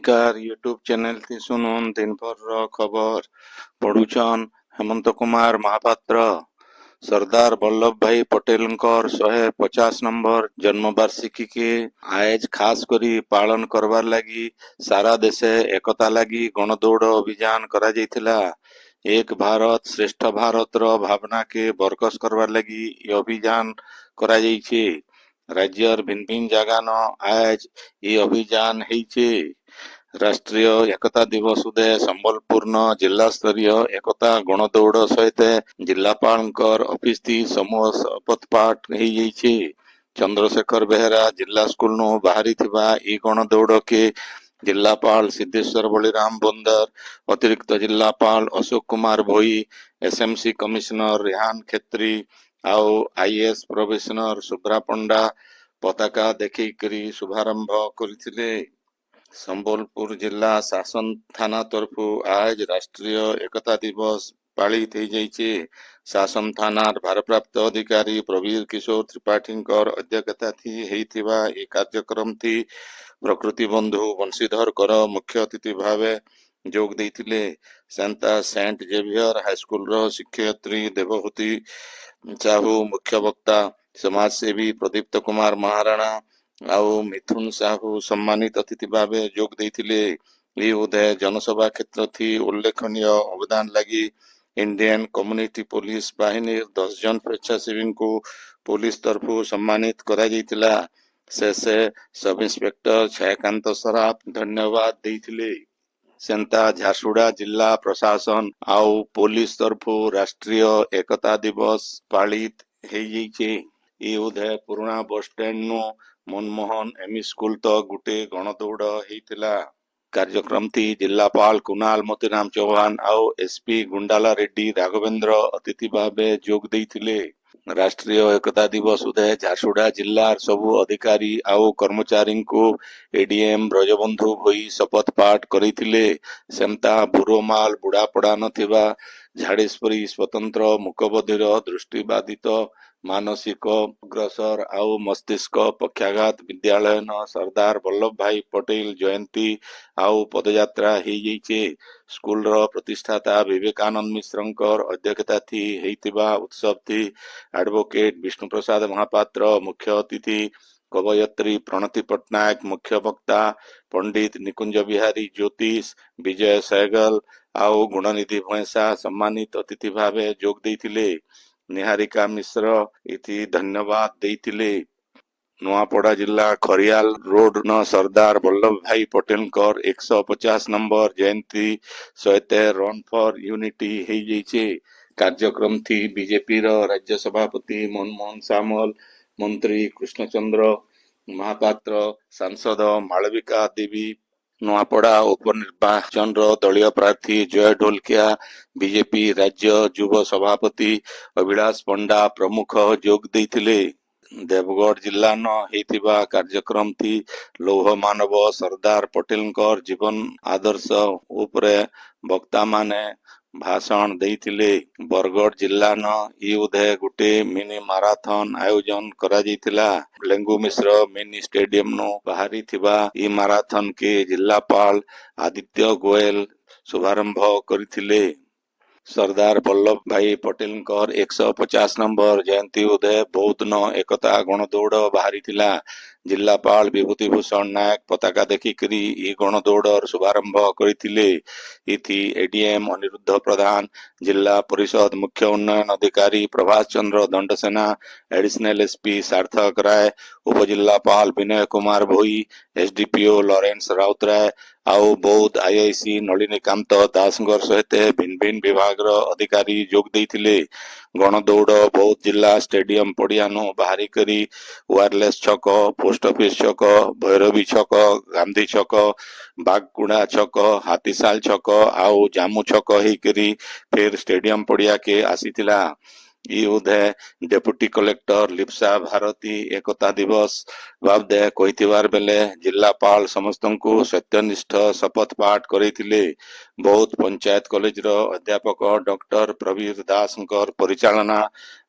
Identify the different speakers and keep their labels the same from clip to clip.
Speaker 1: अधिकार YouTube channel थी सुनुन दिन भर खबर पढ़ुछन हेमंत कुमार महापात्र। सरदार वल्लभ भाई पटेल 150 नंबर जन्मवार्षिकी के आज खास करी पालन करवार लगी सारा देशे एकता लगी गणदौड़ अभियान करा जायथिला। एक भारत श्रेष्ठ भारत रो भावना के बरकस करवार लगी ये अभियान करा जायछे। राज्यर भिन्न भिन्न जगह न आज ये अभियान हेइछे। राष्ट्रीय एकता दिवस उदय संबलपुर जिला स्तरीय एकता गणदौड़ सहित जिलापाल ऑफिस थी समूह शपथ पाठ हो जाइए। चंद्रशेखर बेहरा जिला स्कूल नु बाहरी थिबा ई गणदौड़ के जिलापाल सिद्धेश्वर बलिराम बंदर, अतिरिक्त जिलापाल अशोक कुमार भोई, एसएमसी कमिश्नर रेहान खेत्री आउ आईएएस प्रोफेसनर सुब्रा पंडा पताका देखिकरी शुभारंभ करथिले। संबलपुर जिला शासन थाना तरफ आज राष्ट्रीय एकता दिवस पालित हो जाइए। शासन थानार भारप्राप्त अधिकारी प्रवीर किशोर त्रिपाठी अध्यक्षता थी हेइथिबा ए कार्यक्रम थी प्रकृति बंधु बंशीधर कर मुख्य अतिथि भावे जोग देइथिले। सेंट जेवियर हाईस्कूल रो शिक्षयित्री देवहूति साहू मुख्य वक्ता, समाजसेवी प्रदीप्त कुमार महाराणा आउ मिथुन साहू सम्मानित अतिथि भावे जोग देइथिले। ये उदय जनसभा क्षेत्र थी उल्लेखनीय अवदान लगी इंडियन कम्युनिटी पुलिस बाहिनी 10 जन स्वेच्छासेवी को पुलिस तरफ सम्मानित करा जायतिला। से सब इंस्पेक्टर छायाकांत सराफ धन्यवाद देइथिले। सेंता झारसुगुड़ा जिला प्रशासन आउ पुलिस तरफ राष्ट्रीय एकता दिवस पालित हो जाइए। ये उदय पुराना बस स्टैंड नु मनमोहन एमई स्कूल तो गुटे गणदौड़ हेइतिला। कार्यक्रम थी जिलापाल कुणाल मोतीराम चौहान आउ एसपी गुंडाला रेड्डी राघवेंद्र अतिथि भावे जोग देइथिले। राष्ट्रीय एकता दिवस उदय झारसुगुड़ा जिल्लार सबु अधिकारी आउ कर्मचारी को एडीएम ब्रजबंधु भोई शपथ पाठ करिथिले। सेमता बुरोमाल बुढ़ापड़ा नथिबा झाड़ेश्वरी स्वतंत्र मुकबधिर दृष्टिबाधित मानसिक अग्रसर आउ मस्तिष्क पक्षाघात विद्यालय न सरदार वल्लभ भाई पटेल जयंती आउ पदयात्रा हो जाइए। स्कूल रो प्रतिष्ठाता विवेकानंद मिश्रंकर अध्यक्षता थी हेइतिबा उत्सव थी एडवोकेट विष्णु प्रसाद महापात्र मुख्य अतिथि, कवयत्री प्रणति पट्टनायक मुख्य वक्ता, पंडित निकुंज बिहारी ज्योतिष, विजय सहगल आउ गुणनिधि भैंसा सम्मानित अतिथि भावे जोग देइथिले। निहारिका मिश्र इति धन्यवाद देइथिले। नुआपड़ा जिला खरियाल रोड न सरदार वल्लभ भाई पटेल 150 नंबर जयंती सहित रन फॉर यूनिटी हो जाइए। कार्यक्रम थी बीजेपी राज्य सभापति मनमोहन सामल, मंत्री कृष्णचंद्र महापात्र, सांसद मालविका देवी, नुआपड़ा उपनिर्वाचन दलीय प्रार्थी जय ढोलकिया, बीजेपी राज्य युव सभापति अभिलाष पंडा प्रमुख जोग देइथिले। देवगढ़ जिला न हेइतिबा कार्यक्रम थी लौह मानव सरदार पटेल जीवन आदर्श उपरे वक्ता माने भाषण देइथिले। बरगढ़ जिला न ई उदय गुटे मिनी माराथन आयोजन करा जायतिला। लेंगू मिश्र मिनी स्टेडियम नु बाहरी थिबा ई माराथन के जिलापाल आदित्य गोयल शुभारंभ करिथिले। सरदार वल्लभ भाई पटेल 150 नंबर जयंती उदय बौद्ध न एकता गणदौड़ बाहरी थिला। जिलापाल विभूति भूषण नायक पताका देखिकरी ई गणदौड़ शुभारंभ करिथिले। इथि एडीएम अनिरुद्ध प्रधान, जिला परिषद मुख्य उन्नयन अधिकारी प्रभाष चंद्र दंडसेना, एडिशनल एसपी सार्थक राय, उपजिलापाल विनय कुमार भोई, एसडीपीओ लॉरेंस राउतराय आउ बौद्ध आईआईसी नलिनीकांत दासंगर सहित भिन्न भिन्न विभाग अधिकारी जोग देइथिले। गणदौड़ बौद्ध जिला स्टेडियम पड़ियानु बाहरी करी वायरलेस छक, पोस्ट ऑफिस छक, भैरवी छक, गांधी छक, बागकुड़ा छक, हाथीसाल छक आउ जामू छक हेकरी फिर स्टेडियम पड़िया के आसीथिला। ई उदय डेप्यूटी कलेक्टर लिप्सा भारती एकता दिवस बाबदे कहिथिबार बेले जिलापाल समस्तंकु सत्यनिष्ठ शपथ पाठ करिथिले। बौद्ध पंचायत कॉलेज रो अध्यापक डॉक्टर प्रवीर दासंकर परिचालना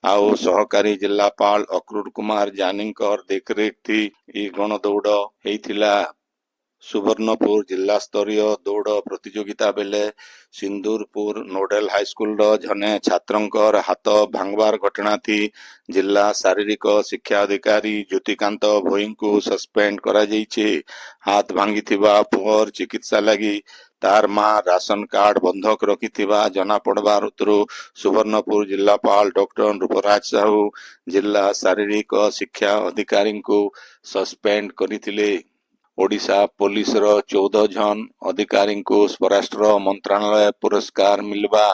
Speaker 1: आउ सहकारी जिलापाल अक्रूर कुमार जानींकर देखरेख थी ई गणदौड़ हेइथिला। ସୁବର୍ଣ୍ଣପୁର ଜିଲ୍ଲା ସ୍ତରୀୟ ଦୌଡ଼ ପ୍ରତିଯୋଗିତା ବେଲେ ସିନ୍ଦୁରପୁର ନୋଡେଲ ହାଇସ୍କୁଲର ଜଣେ ଛାତ୍ରଙ୍କର ହାତ ଭାଙ୍ଗବାର ଘଟଣାଥି ଜିଲ୍ଲା ଶାରୀରିକ ଶିକ୍ଷା ଅଧିକାରୀ ଜ୍ୟୋତିକାନ୍ତ ଭୋଇଙ୍କୁ ସସ୍ପେଣ୍ଡ କରାଯାଇଛି। ହାତ ଭାଙ୍ଗିଥିବା ପୁଅର ଚିକିତ୍ସା ଲାଗି ତାର ମା ରାସନ କାର୍ଡ ବନ୍ଧକ ରଖିଥିବା ଜଣାପଡିବାରୁ ସୁବର୍ଣ୍ଣପୁର ଜିଲ୍ଲାପାଳ ଡକ୍ଟର ନୃପରାଜ ସାହୁ ଜିଲ୍ଲା ଶାରୀରିକ ଶିକ୍ଷା ଅଧିକାରୀଙ୍କୁ ସସ୍ପେଣ୍ଡ କରିଥିଲେ। ଓଡ଼ିଶା ପୋଲିସର 14 ଜଣ ଅଧିକାରୀଙ୍କୁ ସ୍ୱରାଷ୍ଟ୍ର ମନ୍ତ୍ରଣାଳୟ ପୁରସ୍କାର ମିଳିବା।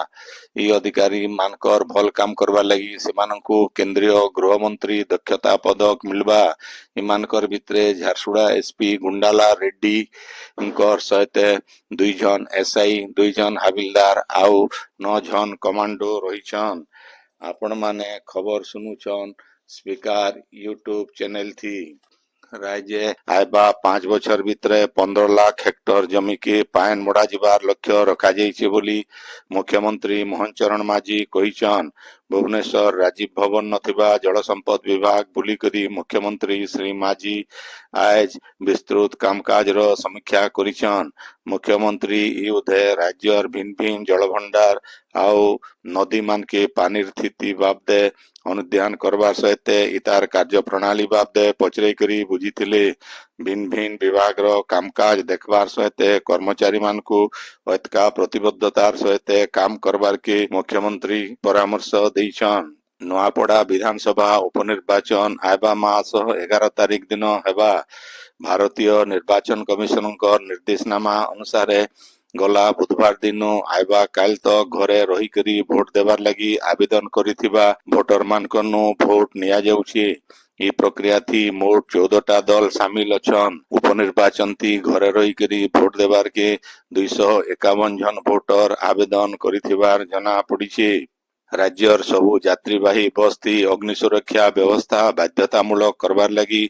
Speaker 1: ଏହି ଅଧିକାରୀ ମାନଙ୍କର ଭଲ କାମ କରବା ଲାଗି ସେମାନଙ୍କୁ କେନ୍ଦ୍ରୀୟ ଗୃହମନ୍ତ୍ରୀ ଦକ୍ଷତା ପଦକ ମିଳିବା। ଏମାନଙ୍କର ଭିତରେ ଝାରସୁଗୁଡ଼ା ଏସପି ଗୁଣ୍ଡାଲା ରେଡ୍ଡୀଙ୍କର ସହିତ 2 ଜଣ ଏସଆଇ 2 ଜଣ ହାବିଲଦାର ଆଉ 9 ଜଣ କମାଣ୍ଡୋ ରହିଛନ୍। ଆପଣମାନେ ଖବର ଶୁଣୁଛନ୍ ସ୍ପିକାର ୟୁଟ୍ୟୁବ ଚ୍ୟାନେଲ थी। ରାଜ୍ୟ ଆଇବା 5 ବছর ଭିତରେ 15 ଲାখ ହେକ୍ଟର ଜମିକି ପାଏନ ମଡ଼ା ଯିବାର ଲକ୍ଷ୍ୟ ରଖାଯାଇଛି ବୋଲି ମୁଖ୍ୟମନ୍ତ୍ରୀ ମୋହନ ଚରଣ ମାଝୀ କହିଛନ୍। ଭୁବନେଶ୍ୱର ରାଜୀବ ଭବନ ନଥିବା ଜଳସମ୍ପଦ ବିଭାଗ ବୁଲିକରି ମୁଖ୍ୟମନ୍ତ୍ରୀ ଶ୍ରୀ ମାଝୀ ଆଜ ବିସ୍ତୃତ କାମକାଜର ସମୀକ୍ଷା କରିଛନ୍। ମୁଖ୍ୟମନ୍ତ୍ରୀ ଇ ଉଦୟ ରାଜ୍ୟର ଭିନ୍ନ ଭିନ୍ନ ଜଳଭଣ୍ଡାର ଆଉ ନଦୀ ମାନକେ ପାନିର ସ୍ଥିତି ବାବଦେ ଅନୁଧ୍ୟାନ କରବାର ସହିତ ଇତାର କାର୍ଯ୍ୟପ୍ରଣାଳୀ ବାବଦେ ପଚରାଇକରି ବୁଝିଥିଲେ। ଭିନ୍ନ ଭିନ୍ନ ବିଭାଗର କାମକାଜ ଦେଖବାର ସହିତ କର୍ମଚାରୀମାନଙ୍କୁ ଅଧିକା ପ୍ରତିବଦ୍ଧତାର ସହିତ କାମ କରବାରକେ ମୁଖ୍ୟମନ୍ତ୍ରୀ ପରାମର୍ଶ ଦେଇଛନ୍। ନୂଆପଡ଼ା ବିଧାନସଭା ଉପନିର୍ବାଚନ ଆଇବା ମାସ 11 ତାରିଖ ଦିନ ହେବା। ଭାରତୀୟ ନିର୍ବାଚନ କମିଶନଙ୍କ ନିର୍ଦ୍ଦେଶନାମା ଅନୁସାରେ ଗଲା ବୁଧବାର ଦିନ ଆଇବା କାଲି ତକ ଘରେ ରହିକରି ଭୋଟ ଦେବାର ଲାଗି ଆବେଦନ କରିଥିବା ଭୋଟରମାନଙ୍କନୁ ଭୋଟ ନିଆଯାଉଛି। ଏହି ପ୍ରକ୍ରିୟା ଥି ମୋଟ 14ଟା ଦଳ ସାମିଲ ଅଛନ୍। ଉପନିର୍ବାଚନ ଥି ଘରେ ରହିକରି ଭୋଟ ଦେବାରକେ 251 ଜଣ ଭୋଟର ଆବେଦନ କରିଥିବାର ଜଣା ପଡ଼ିଛି। ରାଜ୍ୟର ସବୁ ଯାତ୍ରୀବାହୀ ବସ୍ ଥି ଅଗ୍ନି ସୁରକ୍ଷା ବ୍ୟବସ୍ଥା ବାଧ୍ୟତାମୂଳକ କରବାର ଲାଗି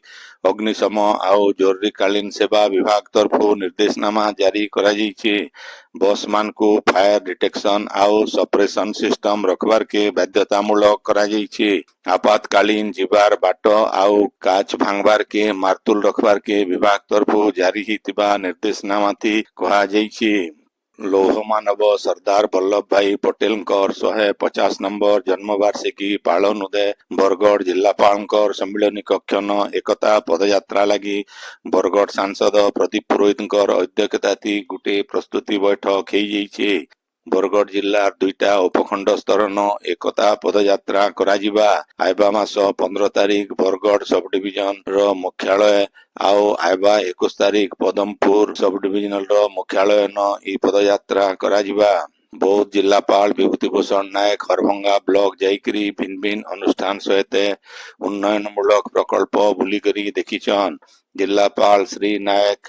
Speaker 1: ଅଗ୍ନିଶମ ଆଉ ଜରୁରୀକାଳୀନ ସେବା ବିଭାଗ ତରଫରୁ ନିର୍ଦ୍ଦେଶନାମା ଜାରି କରାଯାଇଛି। ବସ୍ ମାନଙ୍କୁ ଫାୟାର ଡିଟେକ୍ସନ ଆଉ ସପ୍ରେସନ ସିଷ୍ଟମ ରଖବାରକେ ବାଧ୍ୟତାମୂଳକ କରାଯାଇଛି। ଆପାତକାଳୀନ ଯିବାର ବାଟ ଆଉ କାଚ ଭାଙ୍ଗବାରକେ ମାର୍ତୁଲ ରଖବାରକେ ବିଭାଗ ତରଫରୁ ଜାରି ହେଇଥିବା ନିର୍ଦ୍ଦେଶନାମା ଥି କୁହାଯାଇଛି। ଲୌହମାନବ ସର୍ଦ୍ଦାର ବଲ୍ଲଭ ଭାଇ ପଟେଲଙ୍କର 150 ନମ୍ବର ଜନ୍ମବାର୍ଷିକୀ ପାଳନ ଉଦେ ବରଗଡ଼ ଜିଲ୍ଲାପାଳଙ୍କର ସମ୍ମିଳନୀ କକ୍ଷନ ଏକତା ପଦଯାତ୍ରା ଲାଗି ବରଗଡ଼ ସାଂସଦ ପ୍ରଦୀପ ପୁରୋହିତଙ୍କର ଅଧ୍ୟକ୍ଷତାଥି ଗୋଟିଏ ପ୍ରସ୍ତୁତି ବୈଠକ ହେଇଯାଇଛି। ବରଗଡ଼ ଜିଲ୍ଲାର 2ଟା ଉପଖଣ୍ଡ ସ୍ତରନ ଏକତା ପଦଯାତ୍ରା କରାଯିବା। ଆଇବା ମାସ 15 ତାରିଖ ବରଗଡ଼ ସବଡିଭିଜନର ମୁଖ୍ୟାଳୟ ଆଉ ଆଇବା 21 ତାରିଖ ପଦମପୁର ସବଡିଭିଜନର ମୁଖ୍ୟାଳୟନ ଏହି ପଦଯାତ୍ରା କରାଯିବା। ବୌଦ୍ଧ ଜିଲ୍ଲାପାଳ ବିଭୂତି ଭୂଷଣ ନାୟକ ହରଭଙ୍ଗା ବ୍ଲକ ଯାଇକରି ଭିନ୍ନ ଭିନ୍ନ ଅନୁଷ୍ଠାନ ସହିତ ଉନ୍ନୟନମୂଳକ ପ୍ରକଳ୍ପ ବୁଲିକରି ଦେଖିଛନ୍। ଜିଲ୍ଲାପାଳ ଶ୍ରୀ ନାୟକ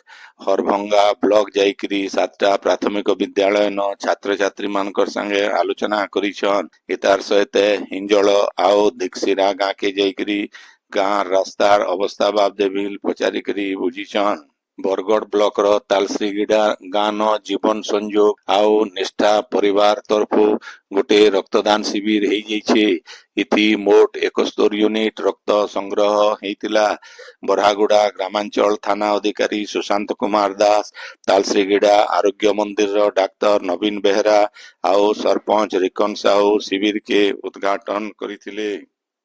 Speaker 1: ହରଭଙ୍ଗା ବ୍ଲକ ଯାଇକରି 7ଟା ପ୍ରାଥମିକ ବିଦ୍ୟାଳୟନ ଛାତ୍ରଛାତ୍ରୀ ମାନଙ୍କର ସାଙ୍ଗେ ଆଲୋଚନା କରିଛନ୍। ଇତାର ସହିତ ହିଞ୍ଜଳ ଆଉ ଦିଗସିରା ଗାଁକେ ଯାଇକରି ଗାଁ ରାସ୍ତାର ଅବସ୍ଥା ବାବଦେ ବି ପଚାରିକରି ବୁଝିଛନ୍। ବରଗଡ଼ ବ୍ଲକର ତାଲଶ୍ରୀଗିଡ଼ା ଗାଁନ ଜୀବନ ସଂଯୋଗ ଆଉ ନିଷ୍ଠା ପରିବାର ତରଫରୁ ଗୋଟିଏ ରକ୍ତଦାନ ଶିବିର ହେଇଯାଇଛି। ଇଥି ମୋଟ 71 ୟୁନିଟ ରକ୍ତ ସଂଗ୍ରହ ହେଇଥିଲା। ବରହାଗୁଡ଼ା ଗ୍ରାମାଞ୍ଚଳ ଥାନା ଅଧିକାରୀ ସୁଶାନ୍ତ କୁମାର ଦାସ, ତାଲଶ୍ରୀଗିଡ଼ା ଆରୋଗ୍ୟ ମନ୍ଦିରର ଡାକ୍ତର ନବୀନ ବେହେରା ଆଉ ସରପଞ୍ଚ ରିକନ ସାହୁ ଶିବିରକେ ଉଦ୍ଘାଟନ କରିଥିଲେ।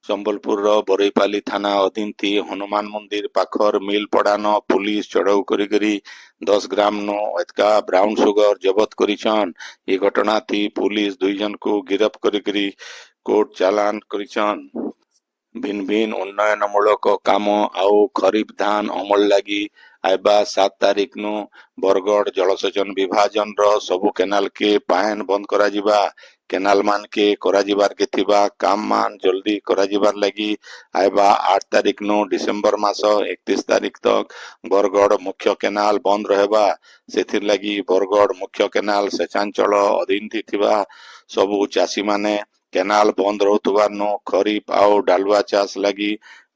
Speaker 1: ସମ୍ବଲପୁରର ବରୈପାଲି ଥାନା ଅଧୀନ ଥି ହନୁମାନ ମନ୍ଦିର ପାଖର ମିଲ ପଡ଼ାନ ପୁଲିସ ଚଢ଼ଉ କରିକରି 10 ଗ୍ରାମନୁ ଅଧିକା ବ୍ରାଉନ ସୁଗର ଜବତ କରିଛନ୍। ଏ ଘଟଣା ଥି ପୁଲିସ 2 ଜଣକୁ ଗିରଫ କରିକରି କୋର୍ଟ ଚାଲାଣ କରିଛନ୍। ଭିନ୍ନ ଭିନ୍ନ ଉନ୍ନୟନମୂଳକ କାମ ଆଉ ଖରିଫ ଧାନ ଅମଳ ଲାଗି ଆଇବା 7 ତାରିଖ ନୁ ବରଗଡ଼ ଜଳସେଚନ ବିଭାଜନର ସବୁ କେନାଲକେ ପାଏନ ବନ୍ଦ କରାଯିବା। କେନାଲ ମାନକେ କରାଯିବାରକେ ଥିବା କାମ ମାନ ଜଲ୍ଦି କରାଯିବାର ଲାଗି ଆଇବା 8 ତାରିଖ ନୁ ଡିସେମ୍ବର ମାସ 31 ତାରିଖ ତକ ବରଗଡ଼ ମୁଖ୍ୟ କେନାଲ ବନ୍ଦ ରହିବା। ସେଥିର ଲାଗି ବରଗଡ଼ ମୁଖ୍ୟ କେନାଲ ସେଚାଞ୍ଚଳ ଅଧୀନ ଥିବା ସବୁ ଚାଷୀମାନେ କେନାଲ ବନ୍ଦ ରହୁଥିବାରୁ ଖରିଫ ଆଉ ଡାଲୁଆ ଚାଷ ଲାଗି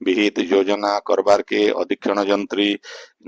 Speaker 1: ବିହିତ ଯୋଜନା କରବାରକେ ଅଧୀକ୍ଷଣ ଯନ୍ତ୍ରୀ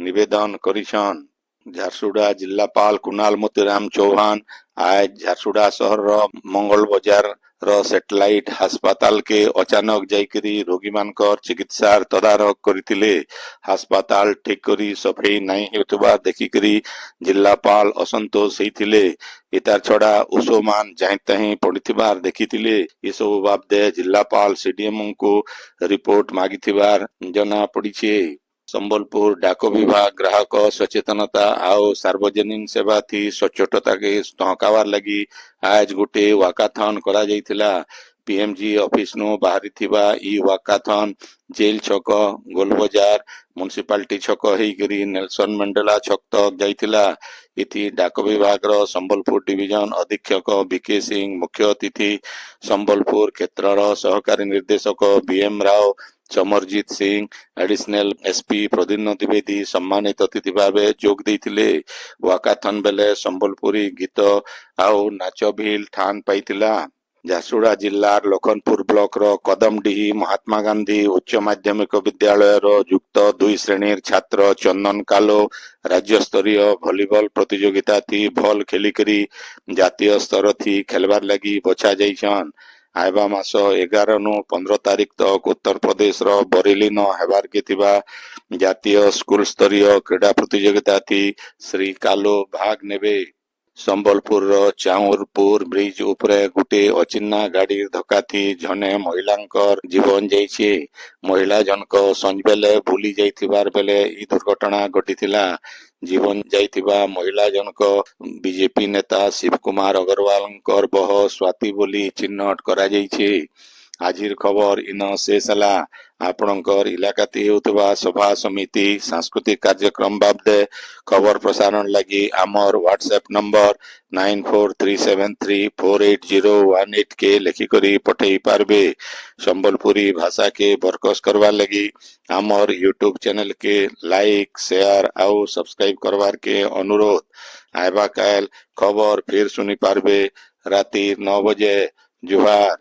Speaker 1: ନିବେଦନ କରିଛନ୍। ଝାରସୁଗୁଡ଼ା ଜିଲ୍ଲାପାଳ କୁନାଲ ମୋତିରାମ ଚୌହାନ ଆଜ ଝାରସୁଗୁଡ଼ା ସହରର ମଙ୍ଗଳ ବଜାର सैटेलाइट हास्पाताल के अचानक जाइकरी रोगी मानकर चिकित्सार तदारख करथिले। हास्पाताल ठीक करी सफेई नहीं हेउथबा देखिकरी जिल्लापाल असंतोष हेइथिले। इतार छड़ा ओसोमान जाहि ताहि पड़िथिबार देखिथिले। ए सब बाबदे जिल्लापाल सीडीएम को रिपोर्ट मागिथिबार जना पड़िछे। संबलपुर डाक विभाग ग्राहक सचेतनता आउ सार्वजनिक सेवा थी सचोटता के टहकावार लगी आज गोटे वाकाथन करा जाइथिला। पीएमजी ऑफिस नु बाहरी थिबा ई वाकाथन जेल छक गोल बाजार म्युनिसिपालिटी छक हेइकरी नेल्सन मंडेला छक तक जाइथिला। इथि डाक विभाग रो संबलपुर डिवीजन अधीक्षक बीके सिंह मुख्य अतिथि संबलपुर क्षेत्र सहकारी निर्देशक B M Rao Samarjit Singh additional SP Pradyumna Dwivedi सम्मानित अतिथि भावे जोग देइथिले। वाकाथन बेले संबलपुरी गीत आउ नाच भिल ठान पाइथिला। झारसुगुड़ा जिल्लार लखनपुर ब्लॉक रो कदमडीही महात्मा गांधी उच्च माध्यमिक विद्यालय रो युक्त 2 श्रेणीर छात्र चंदन कालो राज्य स्तरीय वॉलीबॉल प्रतियोगिता थी भल खेलिकरी जातीय स्तर थी खेलबार लगी बछा जाइछन। आइबा मास 11 नु 15 तारीख तक उत्तर प्रदेश रो बरेली न हेबार के थिबा जातीय स्कूल स्तरीय क्रीड़ा प्रतियोगिता थी श्री कालो भाग नेबे। संबलपुर रो चाउरपुर ब्रिज उपरे गुटे अचिन्ना गाड़ी धक्का थी जने महिलांकर जीवन जाइछे। महिला जनक संज बेले भूली जाइथिबार बेले ई दुर्घटना घटिथिला। जीवन जाइथिबा महिला जनक बीजेपी नेता शिव कुमार अग्रवाल बह स्वाति बोली चिन्हट करा जाइछे। आजिर खबर इन शेष हला। आपणकर इलाकाती हेउथबा सभा समिति सांस्कृतिक कार्यक्रम बाबदे खबर प्रसारण लगी आमर व्हाट्सएप नंबर 9437348018 के लेखिकरी पठेई पारबे। संबलपुरी भाषा के बरकस करवा लगी आमर यूट्यूब चैनल के लाइक शेयर आउ सब्सक्राइब करवार के अनुरोध। आइबा काल खबर फिर सुनी पारबे राती 9 बजे। जुहार।